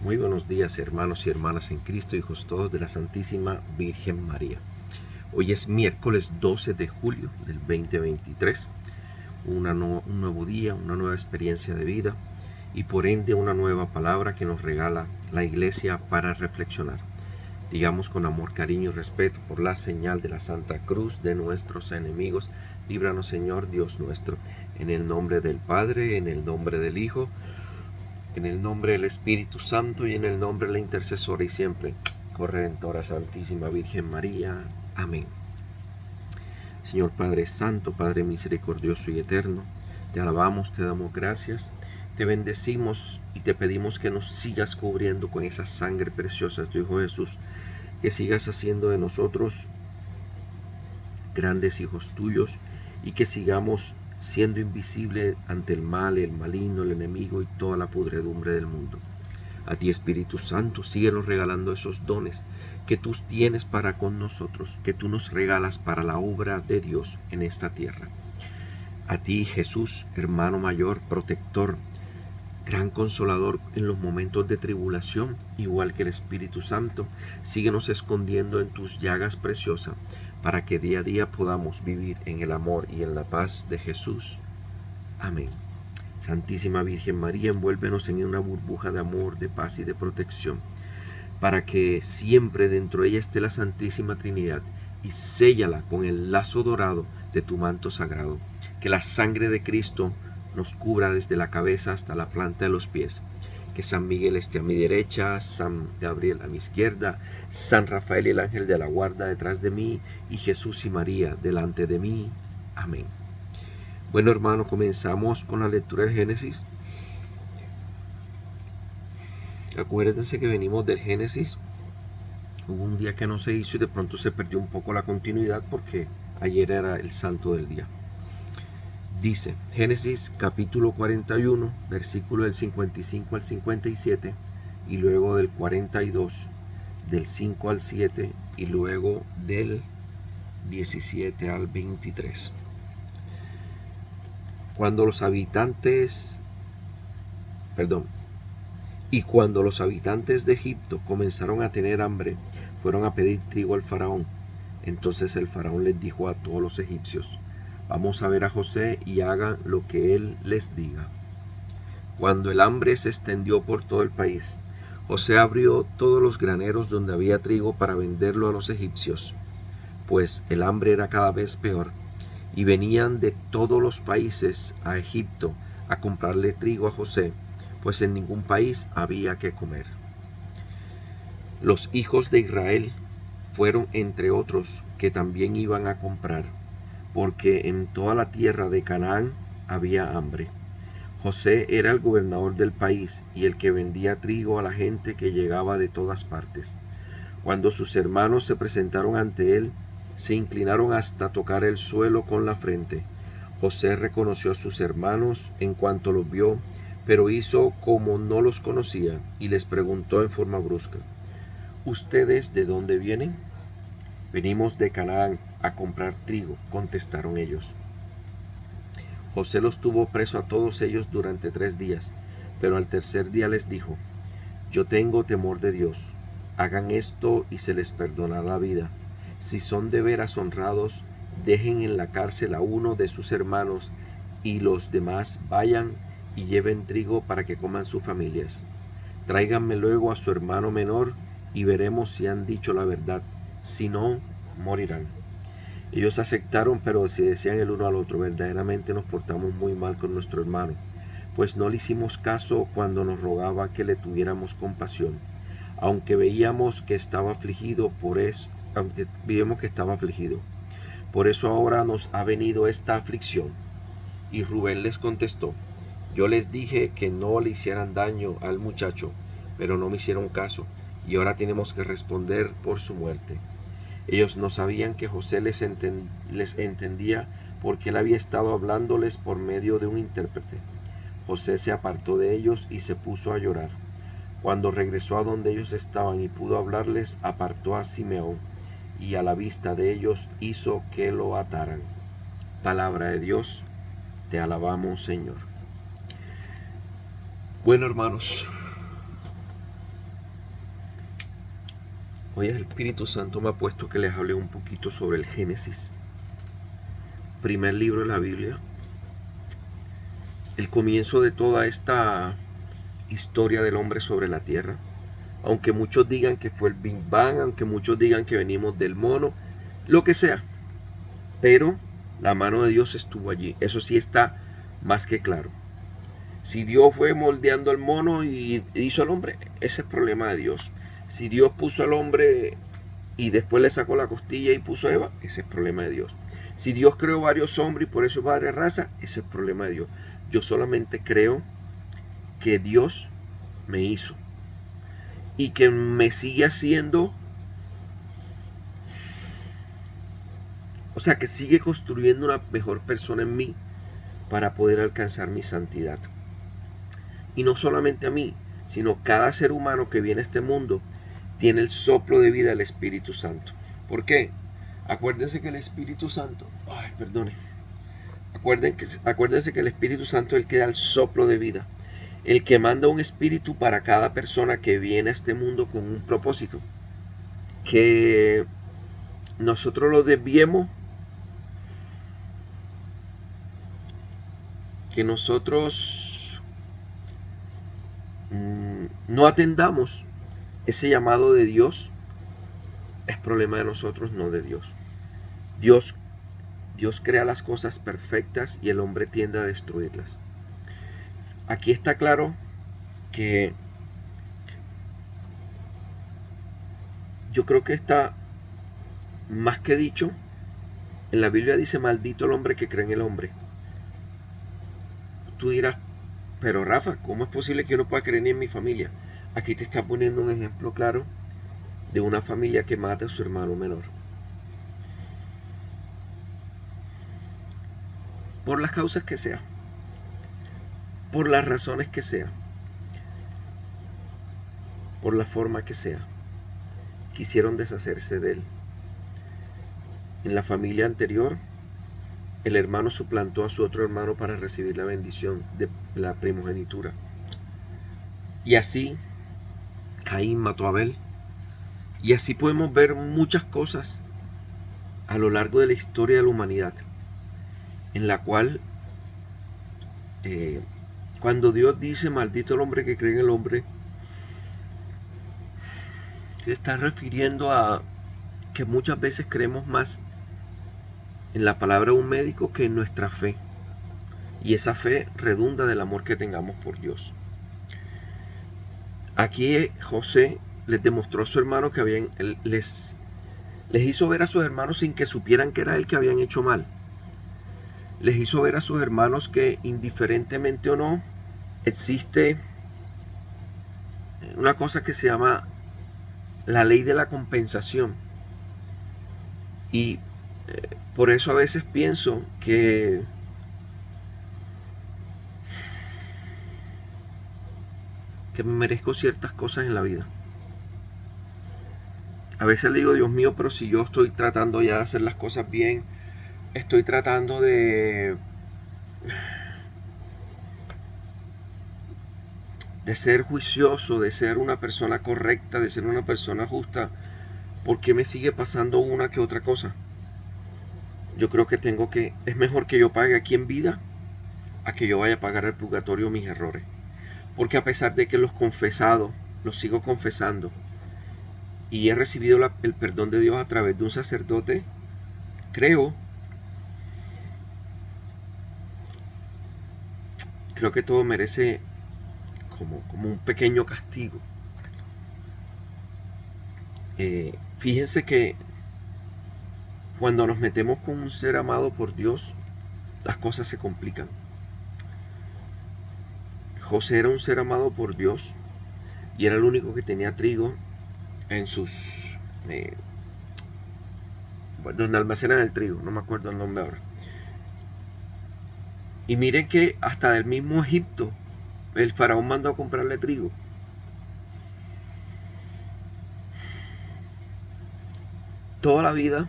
Muy buenos días, hermanos y hermanas en Cristo, hijos todos de la Santísima Virgen María. Hoy es miércoles 12 de julio del 2023, un nuevo día, una nueva experiencia de vida y por ende una nueva palabra que nos regala la Iglesia para reflexionar. Digamos con amor, cariño y respeto por la señal de la Santa Cruz de nuestros enemigos. Líbranos, Señor Dios nuestro, en el nombre del Padre, en el nombre del Hijo, en el nombre del Espíritu Santo y en el nombre de la intercesora y siempre corredentora Santísima Virgen María. Amén. Señor Padre Santo, Padre misericordioso y eterno, te alabamos, te damos gracias, te bendecimos y te pedimos que nos sigas cubriendo con esa sangre preciosa de tu Hijo Jesús, que sigas haciendo de nosotros grandes hijos tuyos y que sigamos siendo invisible ante el mal, el maligno, el enemigo y toda la pudredumbre del mundo. A ti, Espíritu Santo, síguenos regalando esos dones que tú tienes para con nosotros, que tú nos regalas para la obra de Dios en esta tierra. A ti, Jesús, hermano mayor, protector, gran consolador en los momentos de tribulación, igual que el Espíritu Santo, síguenos escondiendo en tus llagas preciosas, para que día a día podamos vivir en el amor y en la paz de Jesús. Amén. Santísima Virgen María, envuélvenos en una burbuja de amor, de paz y de protección, para que siempre dentro de ella esté la Santísima Trinidad, y séllala con el lazo dorado de tu manto sagrado. Que la sangre de Cristo nos cubra desde la cabeza hasta la planta de los pies. Que San Miguel esté a mi derecha, San Gabriel a mi izquierda, San Rafael y el ángel de la guarda detrás de mí, y Jesús y María delante de mí. Amén. Bueno, hermano, comenzamos con la lectura del Génesis. Acuérdense que venimos del Génesis. Hubo un día que no se hizo y de pronto se perdió un poco la continuidad porque ayer era el santo del día. Dice Génesis capítulo 41, versículo del 55 al 57, y luego del 42, del 5 al 7, y luego del 17 al 23. Cuando los habitantes de Egipto comenzaron a tener hambre, fueron a pedir trigo al faraón. Entonces el faraón les dijo a todos los egipcios: vamos a ver a José y hagan lo que él les diga. Cuando el hambre se extendió por todo el país, José abrió todos los graneros donde había trigo para venderlo a los egipcios, pues el hambre era cada vez peor, y venían de todos los países a Egipto a comprarle trigo a José, pues en ningún país había que comer. Los hijos de Israel fueron entre otros que también iban a comprar, porque en toda la tierra de Canaán había hambre. José era el gobernador del país y el que vendía trigo a la gente que llegaba de todas partes. Cuando sus hermanos se presentaron ante él, se inclinaron hasta tocar el suelo con la frente. José reconoció a sus hermanos en cuanto los vio, pero hizo como no los conocía y les preguntó en forma brusca: ¿ustedes de dónde vienen? Venimos de Canaán a comprar trigo, contestaron ellos. José los tuvo preso a todos ellos durante 3 días, pero al tercer día les dijo: yo tengo temor de Dios, hagan esto y se les perdonará la vida. Si son de veras honrados, dejen en la cárcel a uno de sus hermanos y los demás vayan y lleven trigo para que coman sus familias. Tráiganme luego a su hermano menor y veremos si han dicho la verdad. Si no, morirán. Ellos aceptaron, pero se decían el uno al otro: verdaderamente nos portamos muy mal con nuestro hermano, pues no le hicimos caso cuando nos rogaba que le tuviéramos compasión, aunque veíamos que estaba afligido. Por eso ahora nos ha venido esta aflicción. Y Rubén les contestó: yo les dije que no le hicieran daño al muchacho, pero no me hicieron caso, y ahora tenemos que responder por su muerte. Ellos no sabían que José les entendía, porque él había estado hablándoles por medio de un intérprete. José se apartó de ellos y se puso a llorar. Cuando regresó a donde ellos estaban y pudo hablarles, apartó a Simeón, y a la vista de ellos hizo que lo ataran. Palabra de Dios, te alabamos, Señor. Bueno, hermanos, Hoy el Espíritu Santo me ha puesto que les hable un poquito sobre el Génesis, primer libro de la Biblia, el comienzo de toda esta historia del hombre sobre la tierra. Aunque muchos digan que fue el Big Bang, aunque muchos digan que venimos del mono, lo que sea, pero la mano de Dios estuvo allí. Eso sí está más que claro. Si Dios fue moldeando al mono y hizo al hombre, ese es el problema de Dios. Si Dios puso al hombre y después le sacó la costilla y puso a Eva, ese es el problema de Dios. Si Dios creó varios hombres y por eso varias razas, ese es el problema de Dios. Yo solamente creo que Dios me hizo y que me sigue haciendo, o sea, que sigue construyendo una mejor persona en mí para poder alcanzar mi santidad. Y no solamente a mí, sino cada ser humano que viene a este mundo tiene el soplo de vida del Espíritu Santo. ¿Por qué? Acuérdense que el Espíritu Santo, acuérdense que el Espíritu Santo es el que da el soplo de vida, el que manda un espíritu para cada persona que viene a este mundo con un propósito. Que nosotros lo desviemos, que nosotros no atendamos ese llamado de Dios, es problema de nosotros, no de Dios. Dios crea las cosas perfectas y el hombre tiende a destruirlas. Aquí está claro que yo creo que está más que dicho. En la Biblia dice: maldito el hombre que cree en el hombre. Tú dirás: pero Rafa, ¿cómo es posible que yo no pueda creer ni en mi familia? Aquí te está poniendo un ejemplo claro de una familia que mata a su hermano menor. Por las causas que sea, por las razones que sea, por la forma que sea, quisieron deshacerse de él. En la familia anterior, el hermano suplantó a su otro hermano para recibir la bendición de la primogenitura. Y así Caín mató a Abel. Y así podemos ver muchas cosas a lo largo de la historia de la humanidad, en la cual cuando Dios dice maldito el hombre que cree en el hombre, se está refiriendo a que muchas veces creemos más en la palabra de un médico que en nuestra fe. Y esa fe redunda del amor que tengamos por Dios. Aquí José les demostró a su hermano que les hizo ver a sus hermanos sin que supieran que era él que habían hecho mal. Les hizo ver a sus hermanos que, indiferentemente o no, existe una cosa que se llama la ley de la compensación. Y por eso a veces pienso que me merezco ciertas cosas en la vida. A veces le digo: Dios mío, pero si yo estoy tratando ya de hacer las cosas bien, estoy tratando de ser juicioso, de ser una persona correcta, de ser una persona justa, ¿por qué me sigue pasando una que otra cosa? Yo creo que es mejor que yo pague aquí en vida a que yo vaya a pagar al purgatorio mis errores. Porque a pesar de que los sigo confesando y he recibido el perdón de Dios a través de un sacerdote, creo que todo merece como un pequeño castigo. Fíjense que cuando nos metemos con un ser amado por Dios, las cosas se complican. José era un ser amado por Dios y era el único que tenía trigo en sus donde almacenan el trigo, no me acuerdo el nombre ahora. Y miren que hasta del mismo Egipto el faraón mandó a comprarle trigo. Toda la vida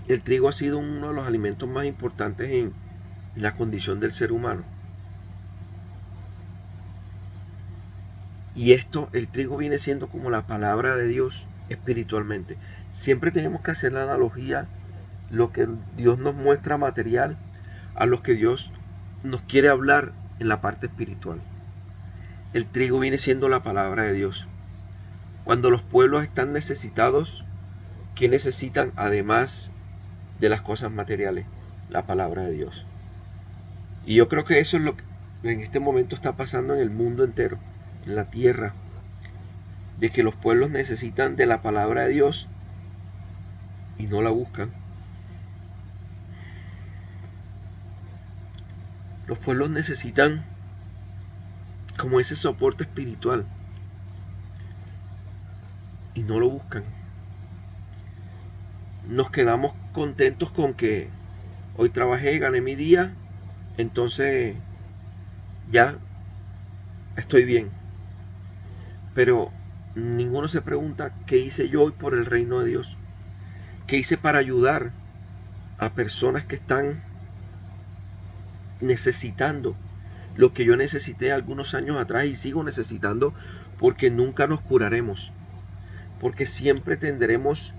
el trigo ha sido uno de los alimentos más importantes en la condición del ser humano. Y esto, el trigo viene siendo como la palabra de Dios espiritualmente. Siempre tenemos que hacer la analogía, lo que Dios nos muestra material, a lo que Dios nos quiere hablar en la parte espiritual. El trigo viene siendo la palabra de Dios. Cuando los pueblos están necesitados, ¿qué necesitan además de las cosas materiales? La palabra de Dios. Y yo creo que eso es lo que en este momento está pasando en el mundo entero, en la tierra, de que los pueblos necesitan de la palabra de Dios y no la buscan. Los pueblos necesitan como ese soporte espiritual y no lo buscan. Nos quedamos contentos con que hoy trabajé, gané mi día, entonces ya estoy bien. Pero ninguno se pregunta qué hice yo hoy por el reino de Dios, qué hice para ayudar a personas que están necesitando lo que yo necesité algunos años atrás y sigo necesitando, porque nunca nos curaremos, porque siempre tenderemos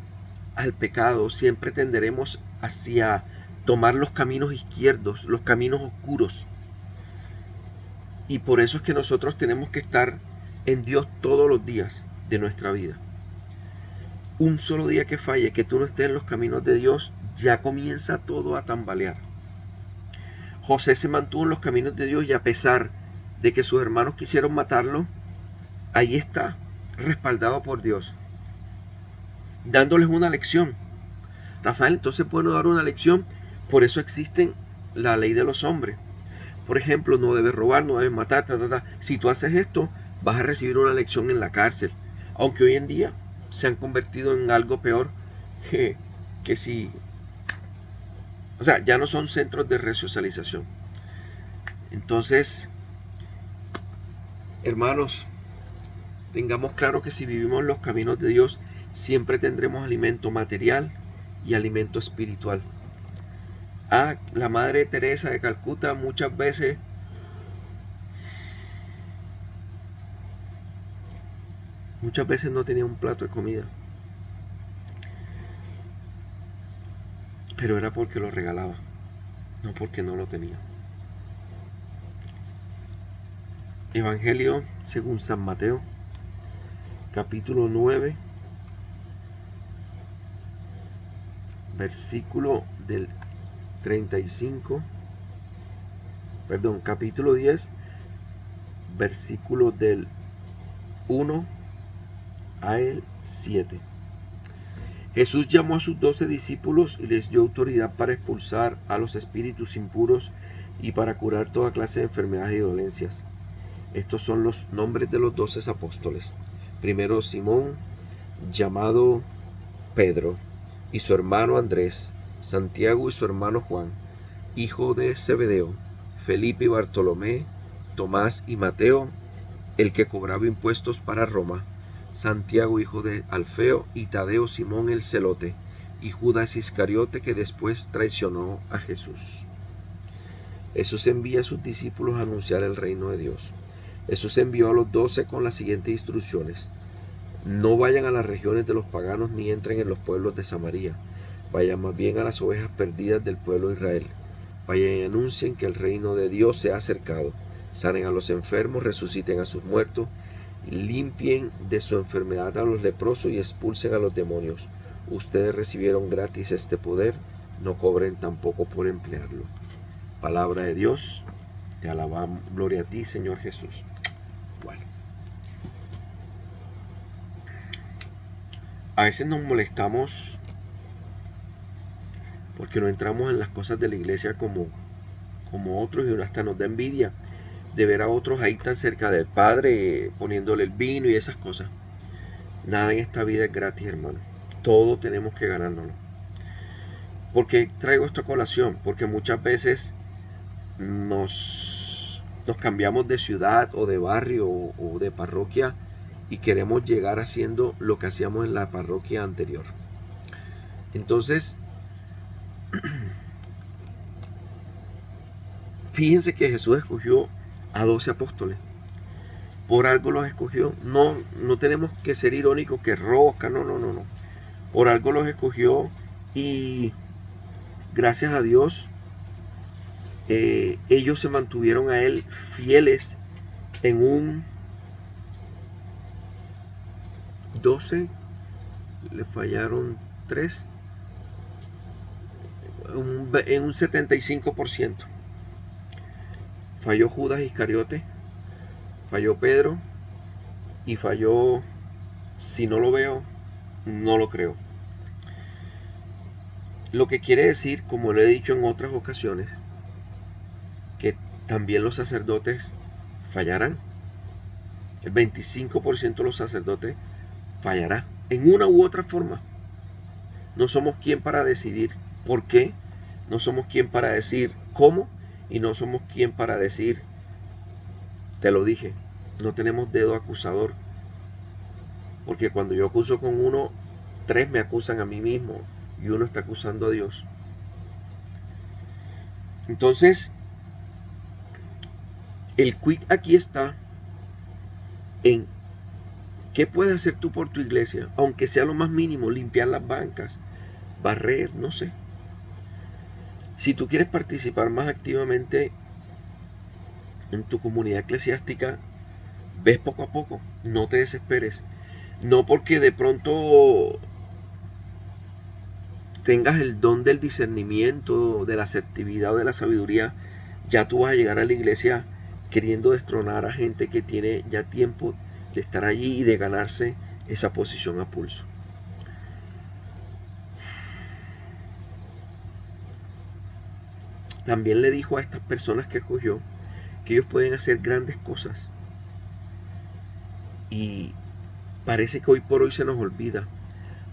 al pecado, siempre tenderemos hacia tomar los caminos izquierdos, los caminos oscuros. Y por eso es que nosotros tenemos que estar en Dios todos los días de nuestra vida. Un solo día que falle, que tú no estés en los caminos de Dios, ya comienza todo a tambalear. José se mantuvo en los caminos de Dios y a pesar de que sus hermanos quisieron matarlo, ahí está, respaldado por Dios, dándoles una lección. Rafael, entonces puede dar una lección. Por eso existe la ley de los hombres. Por ejemplo, no debes robar, no debes matar, Si tú haces esto, vas a recibir una lección en la cárcel. Aunque hoy en día se han convertido en algo peor que si... O sea, ya no son centros de resocialización. Entonces, hermanos, tengamos claro que si vivimos los caminos de Dios, siempre tendremos alimento material y alimento espiritual. La Madre Teresa de Calcuta muchas veces no tenía un plato de comida, pero era porque lo regalaba, no porque no lo tenía. Evangelio según San Mateo, capítulo 9, versículo del 35, capítulo 10, versículo del 1 al 7. Jesús llamó a sus 12 discípulos y les dio autoridad para expulsar a los espíritus impuros y para curar toda clase de enfermedades y dolencias. Estos son los nombres de los 12 apóstoles. Primero, Simón, llamado Pedro, y su hermano Andrés, Santiago y su hermano Juan, hijo de Zebedeo, Felipe y Bartolomé, Tomás y Mateo, el que cobraba impuestos para Roma, Santiago hijo de Alfeo y Tadeo Simón el celote, y Judas Iscariote que después traicionó a Jesús. Jesús envía a sus discípulos a anunciar el reino de Dios. Jesús envió a los 12 con las siguientes instrucciones: no vayan a las regiones de los paganos ni entren en los pueblos de Samaria, vayan más bien a las ovejas perdidas del pueblo de Israel. Vayan y anuncien que el reino de Dios se ha acercado, sanen a los enfermos, resuciten a sus muertos, limpien de su enfermedad a los leprosos y expulsen a los demonios. Ustedes recibieron gratis este poder, no cobren tampoco por emplearlo. Palabra de Dios, te alabamos, gloria a ti, Señor Jesús. Bueno, a veces nos molestamos porque no entramos en las cosas de la iglesia como otros, y hasta nos da envidia de ver a otros ahí tan cerca del Padre poniéndole el vino y esas cosas. Nada en esta vida es gratis, hermano. Todo tenemos que ganárnoslo. ¿Por qué traigo esta colación? Porque muchas veces nos cambiamos de ciudad o de barrio o de parroquia y queremos llegar haciendo lo que hacíamos en la parroquia anterior. Entonces, fíjense que Jesús escogió a 12 apóstoles Por algo los escogió. No, no tenemos que ser irónicos, que rosca, no, no, no, no. Por algo los escogió y gracias a Dios ellos se mantuvieron a él fieles en un 12, le fallaron 3, en un 75%. Falló Judas Iscariote, falló Pedro y falló, si no lo veo, no lo creo. Lo que quiere decir, como lo he dicho en otras ocasiones, que también los sacerdotes fallarán. El 25% de los sacerdotes fallará en una u otra forma. No somos quien para decidir por qué, no somos quien para decir cómo y no somos quien para decir, te lo dije, no tenemos dedo acusador. Porque cuando yo acuso con uno, 3 me acusan a mí mismo y uno está acusando a Dios. Entonces, el quid aquí está en qué puedes hacer tú por tu iglesia, aunque sea lo más mínimo, limpiar las bancas, barrer, no sé. Si tú quieres participar más activamente en tu comunidad eclesiástica, ves poco a poco, no te desesperes. No porque de pronto tengas el don del discernimiento, de la asertividad o de la sabiduría, ya tú vas a llegar a la iglesia queriendo destronar a gente que tiene ya tiempo de estar allí y de ganarse esa posición a pulso. También le dijo a estas personas que escogió que ellos pueden hacer grandes cosas. Y parece que hoy por hoy se nos olvida.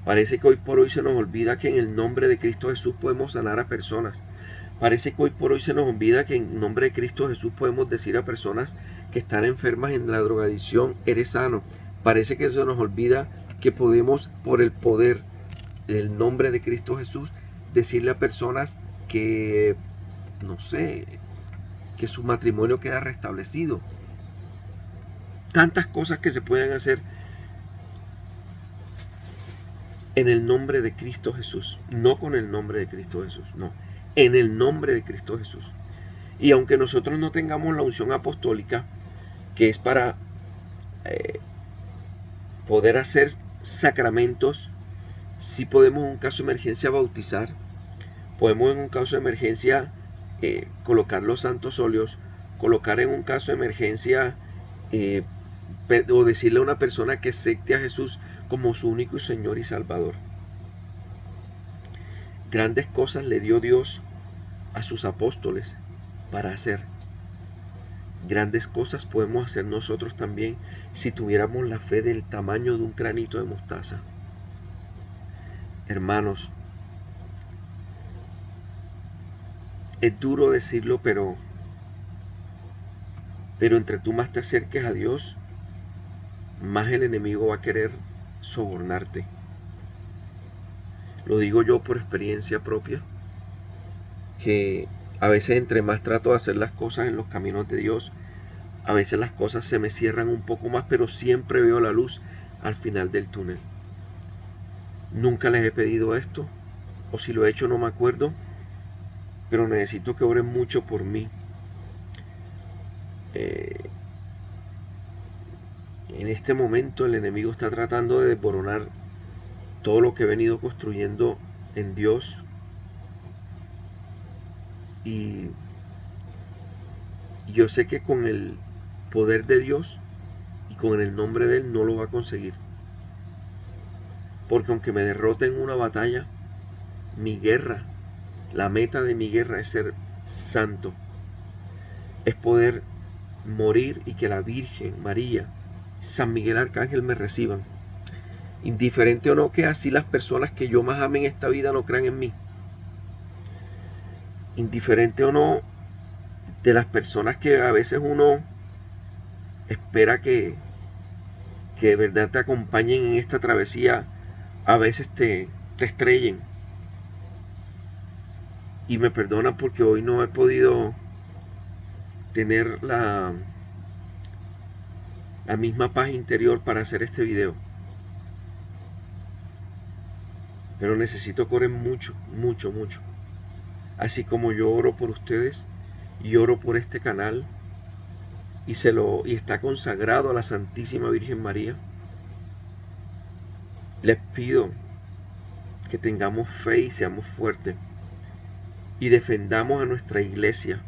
Parece que hoy por hoy se nos olvida que en el nombre de Cristo Jesús podemos sanar a personas. Parece que hoy por hoy se nos olvida que en nombre de Cristo Jesús podemos decir a personas que están enfermas en la drogadicción, eres sano. Parece que se nos olvida que podemos, por el poder del nombre de Cristo Jesús, decirle a personas que, no sé, que su matrimonio queda restablecido. Tantas cosas que se pueden hacer en el nombre de Cristo Jesús, no con el nombre de Cristo Jesús, no, en el nombre de Cristo Jesús. Y aunque nosotros no tengamos la unción apostólica, que es para poder hacer sacramentos, sí podemos en un caso de emergencia bautizar, podemos en un caso de emergencia colocar los santos óleos, colocar en un caso de emergencia o decirle a una persona que acepte a Jesús como su único Señor y Salvador. Grandes cosas le dio Dios a sus apóstoles para hacer. Grandes cosas podemos hacer nosotros también si tuviéramos la fe del tamaño de un granito de mostaza. Hermanos, es duro decirlo, pero entre tú más te acerques a Dios, más el enemigo va a querer sobornarte. Lo digo yo por experiencia propia, que a veces entre más trato de hacer las cosas en los caminos de Dios, a veces las cosas se me cierran un poco más, pero siempre veo la luz al final del túnel. Nunca les he pedido esto, o si lo he hecho no me acuerdo, pero necesito que oren mucho por mí. En este momento el enemigo está tratando de desboronar todo lo que he venido construyendo en Dios. Y yo sé que con el poder de Dios y con el nombre de Él no lo va a conseguir. Porque aunque me derrote en una batalla, mi guerra, la meta de mi guerra es ser santo. Es poder morir y que la Virgen María, San Miguel Arcángel me reciban. Indiferente o no que así las personas que yo más ame en esta vida no crean en mí. Indiferente o no de las personas que a veces uno espera que de verdad te acompañen en esta travesía, a veces te estrellen. Y me perdona porque hoy no he podido tener la misma paz interior para hacer este video. Pero necesito que oren mucho, mucho, mucho. Así como yo oro por ustedes y oro por este canal y está consagrado a la Santísima Virgen María. Les pido que tengamos fe y seamos fuertes y defendamos a nuestra iglesia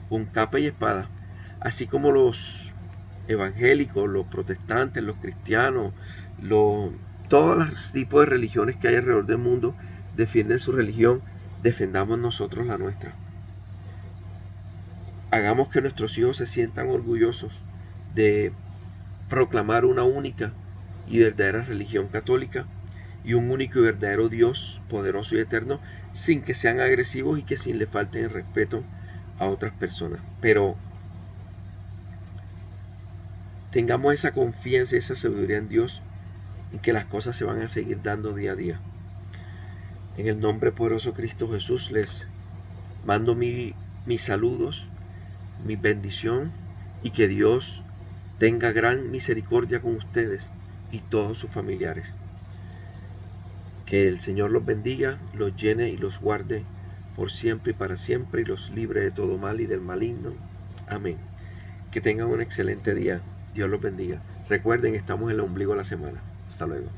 con capa y espada, así como los evangélicos, los protestantes, los cristianos, todos los tipos de religiones que hay alrededor del mundo defienden su religión. Defendamos nosotros la nuestra. Hagamos que nuestros hijos se sientan orgullosos de proclamar una única y verdadera religión católica y un único y verdadero Dios poderoso y eterno, sin que sean agresivos y que sin le falten el respeto a otras personas. Pero tengamos esa confianza y esa sabiduría en Dios, y que las cosas se van a seguir dando día a día. En el nombre poderoso de Cristo Jesús les mando mis saludos, mi bendición, y que Dios tenga gran misericordia con ustedes y todos sus familiares. Que el Señor los bendiga, los llene y los guarde por siempre y para siempre, y los libre de todo mal y del maligno. Amén. Que tengan un excelente día. Dios los bendiga. Recuerden, estamos en el ombligo de la semana. Hasta luego.